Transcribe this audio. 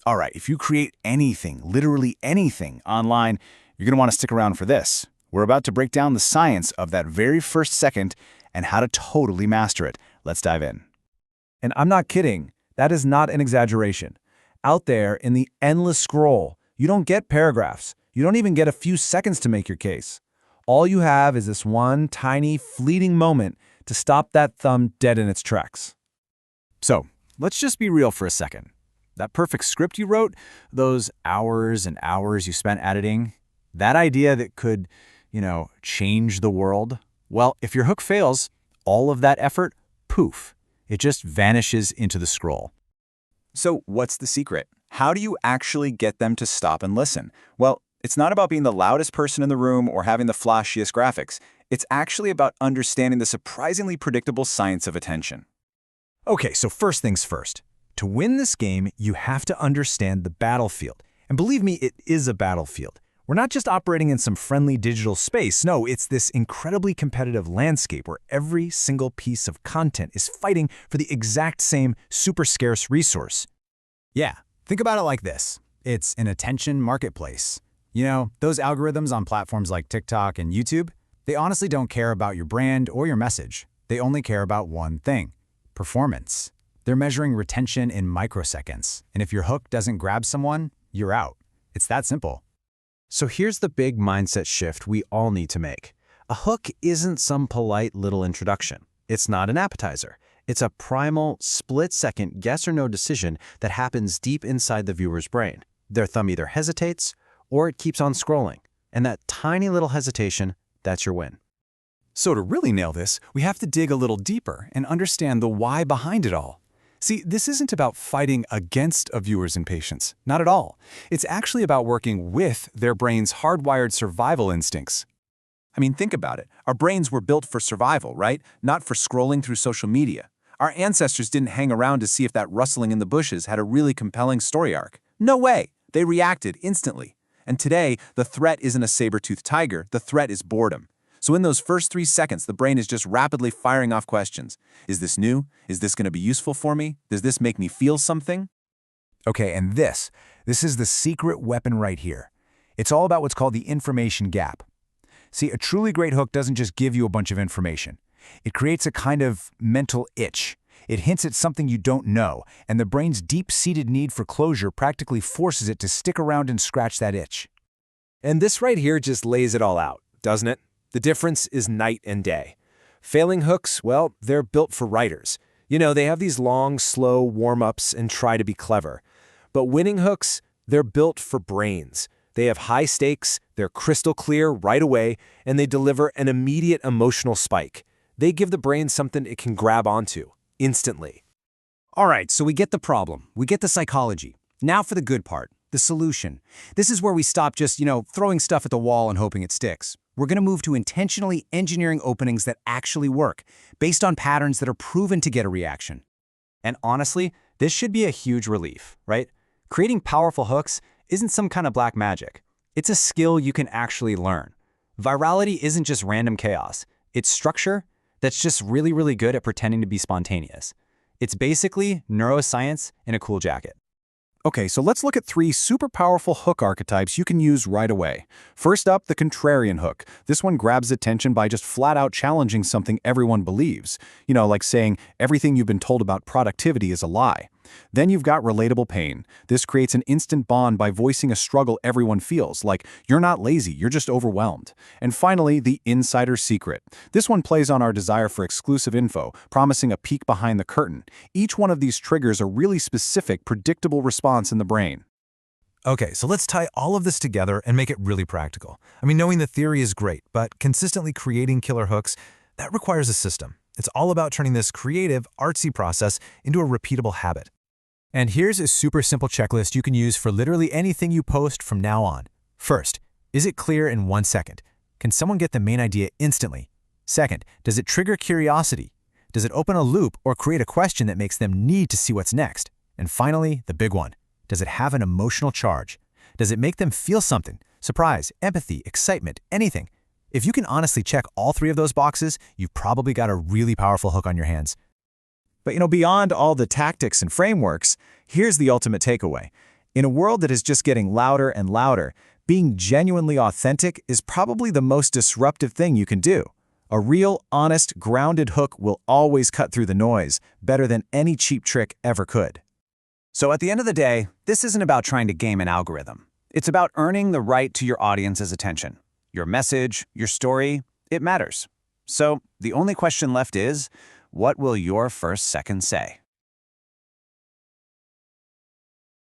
All right, if you create anything, literally anything, online, you're going to want to stick around for this. We're about to break down the science of that very first second and how to totally master it. Let's dive in. And I'm not kidding. That is not an exaggeration. Out there in the endless scroll, you don't get paragraphs. You don't even get a few seconds to make your case. All you have is this one tiny, fleeting moment to stop that thumb dead in its tracks. So, let's just be real for a second. That perfect script you wrote, those hours and hours you spent editing, that idea that could, change the world, well, if your hook fails, all of that effort, poof, it just vanishes into the scroll. So what's the secret? How do you actually get them to stop and listen? Well, it's not about being the loudest person in the room or having the flashiest graphics. It's actually about understanding the surprisingly predictable science of attention. Okay, so first things first. To win this game, you have to understand the battlefield. And believe me, it is a battlefield. We're not just operating in some friendly digital space. No, it's this incredibly competitive landscape where every single piece of content is fighting for the exact same super scarce resource. Yeah, think about it like this. It's an attention marketplace. Those algorithms on platforms like TikTok and YouTube, they honestly don't care about your brand or your message. They only care about one thing: performance. They're measuring retention in microseconds, and if your hook doesn't grab someone, you're out. It's that simple. So here's the big mindset shift we all need to make. A hook isn't some polite little introduction. It's not an appetizer. It's a primal, split-second yes or no decision that happens deep inside the viewer's brain. Their thumb either hesitates or it keeps on scrolling. And that tiny little hesitation, that's your win. So to really nail this, we have to dig a little deeper and understand the why behind it all. See, this isn't about fighting against a viewer's impatience. Not at all. It's actually about working with their brain's hardwired survival instincts. I mean, think about it. Our brains were built for survival, right? Not for scrolling through social media. Our ancestors didn't hang around to see if that rustling in the bushes had a really compelling story arc. No way! They reacted instantly. And today, the threat isn't a saber-toothed tiger, the threat is boredom. So in those first 3 seconds, the brain is just rapidly firing off questions. Is this new? Is this going to be useful for me? Does this make me feel something? Okay, and this is the secret weapon right here. It's all about what's called the information gap. See, a truly great hook doesn't just give you a bunch of information. It creates a kind of mental itch. It hints at something you don't know, and the brain's deep-seated need for closure practically forces it to stick around and scratch that itch. And this right here just lays it all out, doesn't it? The difference is night and day. Failing hooks, well, they're built for writers. They have these long, slow warm-ups and try to be clever. But winning hooks, they're built for brains. They have high stakes, they're crystal clear right away, and they deliver an immediate emotional spike. They give the brain something it can grab onto, instantly. All right, so we get the problem. We get the psychology. Now for the good part, the solution. This is where we stop just, throwing stuff at the wall and hoping it sticks. We're going to move to intentionally engineering openings that actually work, based on patterns that are proven to get a reaction. And honestly, this should be a huge relief, right? Creating powerful hooks isn't some kind of black magic. It's a skill you can actually learn. Virality isn't just random chaos. It's structure that's just really, really good at pretending to be spontaneous. It's basically neuroscience in a cool jacket. Okay, so let's look at 3 super powerful hook archetypes you can use right away. First up, the contrarian hook. This one grabs attention by just flat out challenging something everyone believes. Like saying everything you've been told about productivity is a lie. Then you've got relatable pain. This creates an instant bond by voicing a struggle everyone feels, like you're not lazy, you're just overwhelmed. And finally, the insider secret. This one plays on our desire for exclusive info, promising a peek behind the curtain. Each one of these triggers a really specific, predictable response in the brain. Okay, so let's tie all of this together and make it really practical. Knowing the theory is great, but consistently creating killer hooks, that requires a system. It's all about turning this creative, artsy process into a repeatable habit. And here's a super simple checklist you can use for literally anything you post from now on. First, is it clear in 1 second? Can someone get the main idea instantly? Second, does it trigger curiosity? Does it open a loop or create a question that makes them need to see what's next? And finally, the big one, does it have an emotional charge? Does it make them feel something? Surprise, empathy, excitement, anything? If you can honestly check all 3 of those boxes, you've probably got a really powerful hook on your hands. But beyond all the tactics and frameworks, here's the ultimate takeaway. In a world that is just getting louder and louder, being genuinely authentic is probably the most disruptive thing you can do. A real, honest, grounded hook will always cut through the noise, better than any cheap trick ever could. So at the end of the day, this isn't about trying to game an algorithm. It's about earning the right to your audience's attention. Your message, your story, it matters. So the only question left is, what will your first second say?